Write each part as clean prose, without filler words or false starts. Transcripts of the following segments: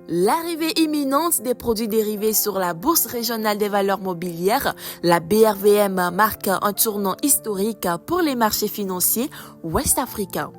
L'arrivée imminente des produits dérivés sur la Bourse régionale des valeurs mobilières, la BRVM, marque un tournant historique pour les marchés financiers ouest-africains.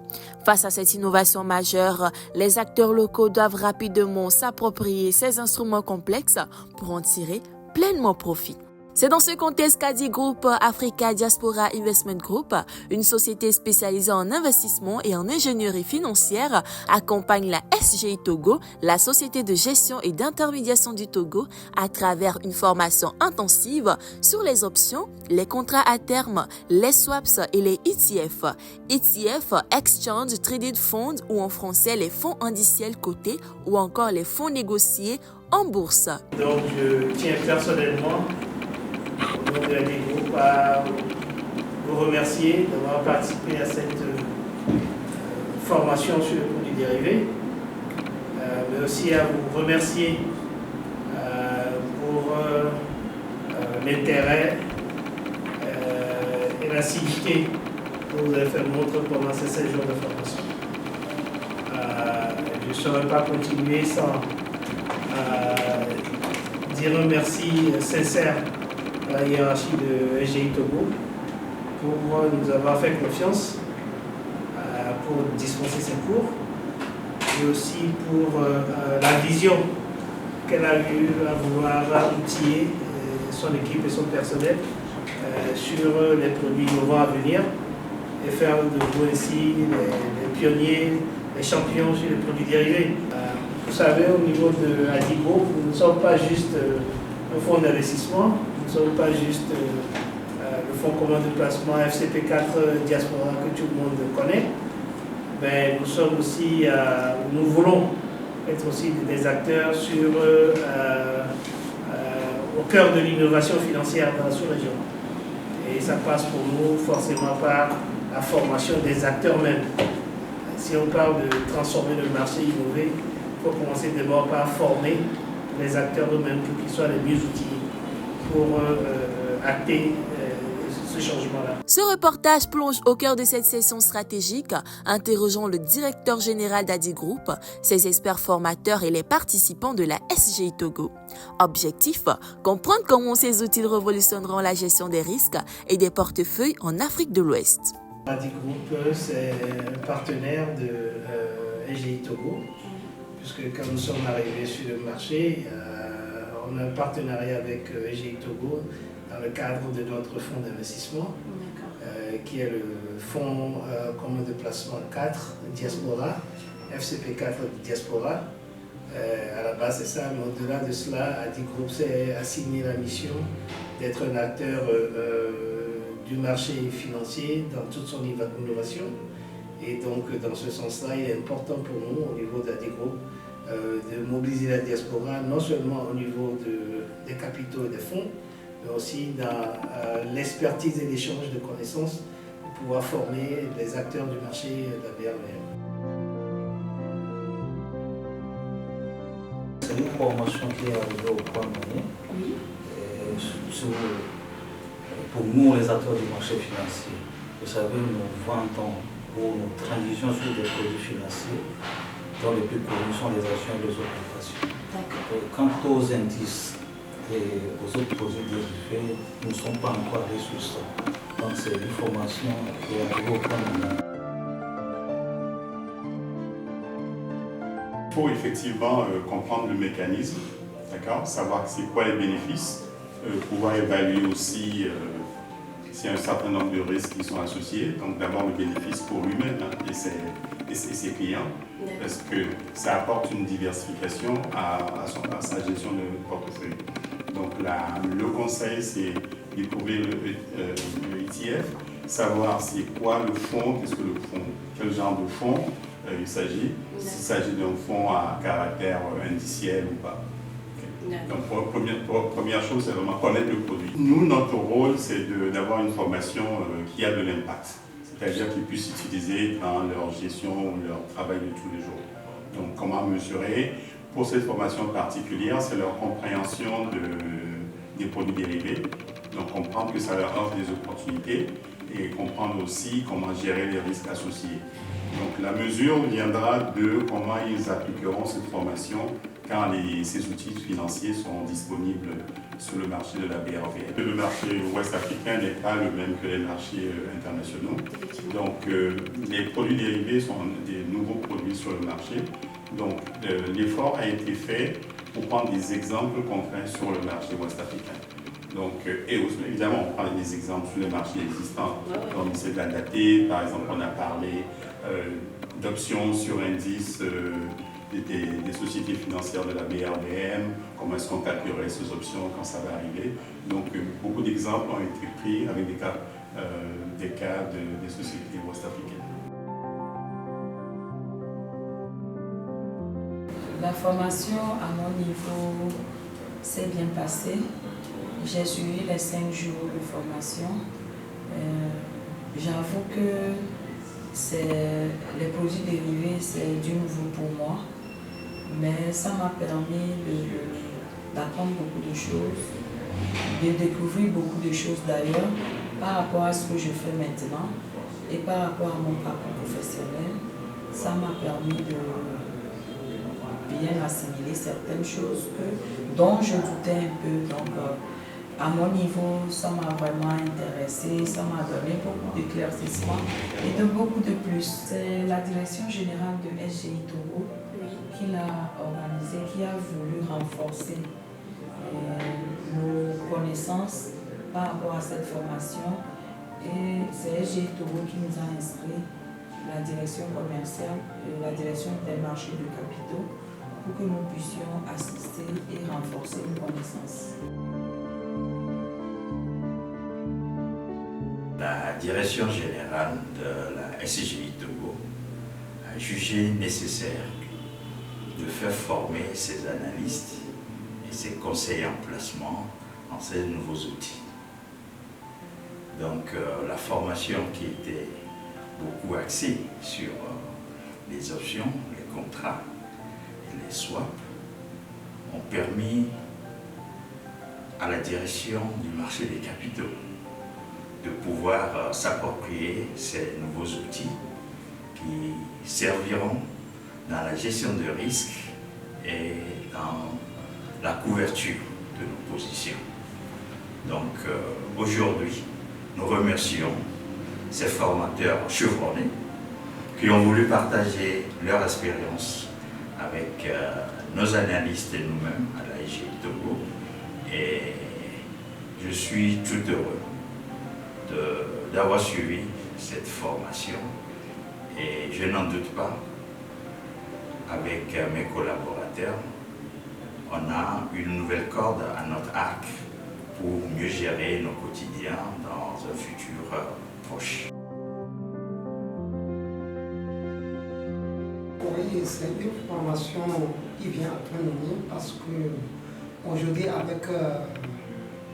Face à cette innovation majeure, les acteurs locaux doivent rapidement s'approprier ces instruments complexes pour en tirer pleinement profit. C'est dans ce contexte qu'Adi Group Africa Diaspora Investment Group, une société spécialisée en investissement et en ingénierie financière, accompagne la SGI Togo, la société de gestion et d'intermédiation du Togo, à travers une formation intensive sur les options, les contrats à terme, les swaps et les ETF. ETF, Exchange Traded Funds, ou en français les fonds indiciels cotés ou encore les fonds négociés en bourse. Donc je tiens personnellement au nom de Adi Group à vous remercier d'avoir participé à cette formation sur les produits dérivés, mais aussi à vous remercier pour l'intérêt et l'assiduité que vous avez fait montre pendant ces 16 jours de formation. Je ne saurais pas continuer sans dire un merci sincère à la hiérarchie de SGI Togo pour nous avoir fait confiance pour dispenser ces cours et aussi pour la vision qu'elle a eue à vouloir outiller son équipe et son personnel sur les produits innovants à venir et faire de vous ainsi les pionniers, les champions sur les produits dérivés. Vous savez, au niveau de Adi Group, nous ne sommes pas juste un fonds d'investissement, nous ne sommes pas juste le fonds commun de placement FCP4 Diaspora que tout le monde connaît, mais nous sommes aussi, nous voulons être aussi des acteurs sur, au cœur de l'innovation financière dans la sous-région. Et ça passe pour nous forcément par la formation des acteurs même. Si on parle de transformer le marché, innover, il faut commencer d'abord par former les acteurs eux-mêmes pour qu'ils soient les mieux outillés pour acter ce changement-là. Ce reportage plonge au cœur de cette session stratégique, interrogeant le directeur général d'Adi Group, ses experts formateurs et les participants de la SGI Togo. Objectif, comprendre comment ces outils révolutionneront la gestion des risques et des portefeuilles en Afrique de l'Ouest. Adi Group, c'est un partenaire de SGI Togo, puisque quand nous sommes arrivés sur le marché, on a un partenariat avec SGI Togo dans le cadre de notre fonds d'investissement, qui est le fonds commun de placement 4 Diaspora, FCP4 Diaspora. À la base, c'est ça, mais au-delà de cela, Adi Group s'est assigné la mission d'être un acteur du marché financier dans toute son innovation. Et donc, dans ce sens-là, il est important pour nous, au niveau d'Adi Group, de mobiliser la diaspora, non seulement au niveau des capitaux et des fonds, mais aussi dans l'expertise et l'échange de connaissances pour pouvoir former les acteurs du marché de la BRVM. C'est une formation qui est arrivée au point donné. Oui. Pour nous, les acteurs du marché financier, vous savez, nous vantons pour nos transitions sur des produits financiers, dont les plus connus sont les actions et les obligations. Quant aux indices et aux autres produits dérivés, nous ne sommes pas encore allés sur ça. Donc c'est une formation qui est arrivée au point donné. Il faut effectivement comprendre le mécanisme, savoir c'est quoi les bénéfices, pouvoir évaluer aussi s'il y a un certain nombre de risques qui sont associés. Donc d'abord le bénéfice pour lui-même et ses clients, parce que ça apporte une diversification à sa gestion de portefeuille. Donc le conseil, c'est découvrir le ETF, savoir c'est quoi le fonds, qu'est-ce que le fonds, quel genre de fonds il s'agit, s'il s'agit d'un fonds à caractère indiciel ou pas. Donc première chose, c'est vraiment connaître le produit. Nous, notre rôle, c'est d'avoir une formation qui a de l'impact, c'est-à-dire qu'ils puissent l'utiliser dans leur gestion, leur travail de tous les jours. Donc comment mesurer? Pour cette formation particulière, c'est leur compréhension des produits dérivés, donc comprendre que ça leur offre des opportunités et comprendre aussi comment gérer les risques associés. Donc la mesure viendra de comment ils appliqueront cette formation quand ces outils financiers seront disponibles sur le marché de la BRVM. Le marché ouest africain n'est pas le même que les marchés internationaux. Donc les produits dérivés sont des nouveaux produits sur le marché. Donc l'effort a été fait pour prendre des exemples concrets sur le marché ouest africain. Donc, et évidemment, on parle des exemples sur les marchés existants, comme c'est d'adapter. Par exemple, on a parlé d'options sur indice des sociétés financières de la BRVM, comment est-ce qu'on calculerait ces options quand ça va arriver. Donc, beaucoup d'exemples ont été pris avec des cas des sociétés ouest-africaines. La formation à mon niveau s'est bien passée. J'ai suivi les 5 jours de formation. J'avoue que les produits dérivés, c'est du nouveau pour moi. Mais ça m'a permis d'apprendre beaucoup de choses, de découvrir beaucoup de choses d'ailleurs par rapport à ce que je fais maintenant et par rapport à mon parcours professionnel. Ça m'a permis de bien assimiler certaines choses dont je doutais un peu. Donc, à mon niveau, ça m'a vraiment intéressé, ça m'a donné beaucoup d'éclaircissements et de beaucoup de plus. C'est la direction générale de SGI Togo qui l'a organisé, qui a voulu renforcer nos connaissances par rapport à cette formation. Et c'est SGI Togo qui nous a inscrit la direction commerciale et la direction des marchés de capitaux pour que nous puissions assister et renforcer nos connaissances. La direction générale de la SGI Togo a jugé nécessaire de faire former ses analystes et ses conseillers en placement en ces nouveaux outils. Donc la formation qui était beaucoup axée sur les options, les contrats et les swaps ont permis à la direction du marché des capitaux de pouvoir s'approprier ces nouveaux outils qui serviront dans la gestion de risques et dans la couverture de nos positions. Donc aujourd'hui, nous remercions ces formateurs chevronnés qui ont voulu partager leur expérience avec nos analystes et nous-mêmes à la SGI Togo. Et je suis tout heureux d'avoir suivi cette formation et je n'en doute pas, avec mes collaborateurs, on a une nouvelle corde à notre arc pour mieux gérer nos quotidiens dans un futur proche. Oui, c'est une formation qui vient à point nommé parce que aujourd'hui, avec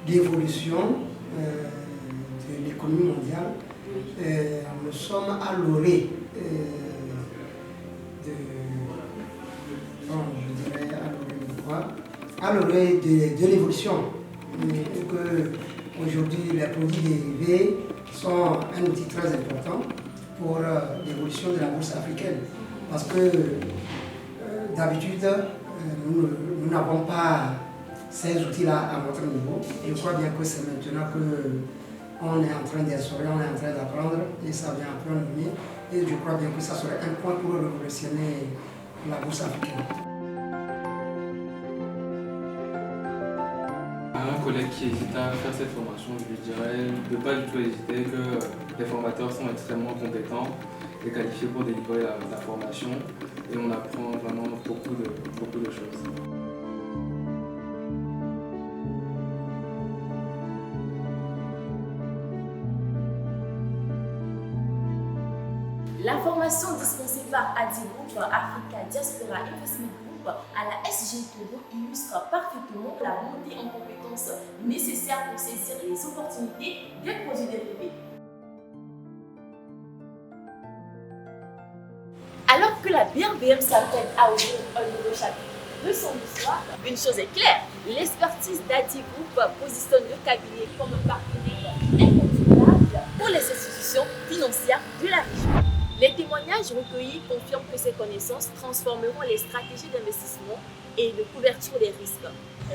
l'évolution de l'économie mondiale, nous sommes à l'orée à l'orée de l'évolution. Aujourd'hui, les produits dérivés sont un outil très important pour l'évolution de la bourse africaine. Parce que d'habitude, nous n'avons pas ces outils-là à notre niveau. Je crois bien que c'est maintenant qu'on est en train d'instaurer, on est en train d'apprendre et ça vient à point nommé. Et je crois bien que ça serait un point pour révolutionner la bourse africaine. À un collègue qui hésite à faire cette formation, je lui dirais de ne pas du tout hésiter, que les formateurs sont extrêmement compétents et qualifiés pour délivrer la formation et on apprend vraiment beaucoup de choses. La formation dispensée par Adi Group, Africa Diaspora Investment Group à la SGI Togo illustre parfaitement la montée en compétences nécessaire pour saisir les opportunités des produits dérivés. Alors que la BRVM s'apprête à ouvrir un nouveau chapitre de son histoire, une chose est claire, l'expertise d'Adi Group positionne le cabinet comme un partenaire incontournable pour les institutions l'évolution financière de la région. Les témoignages recueillis confirment que ces connaissances transformeront les stratégies d'investissement et de couverture des risques.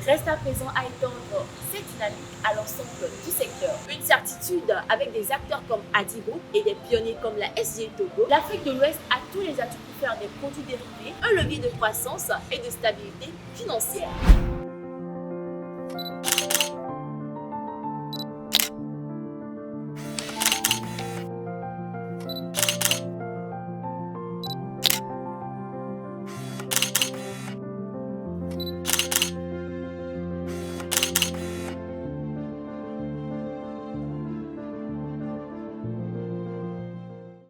Reste à présent à étendre cette dynamique à l'ensemble du secteur. Une certitude avec des acteurs comme Adigo et des pionniers comme la SGI Togo, l'Afrique de l'Ouest a tous les atouts pour faire des produits dérivés un levier de croissance et de stabilité financière.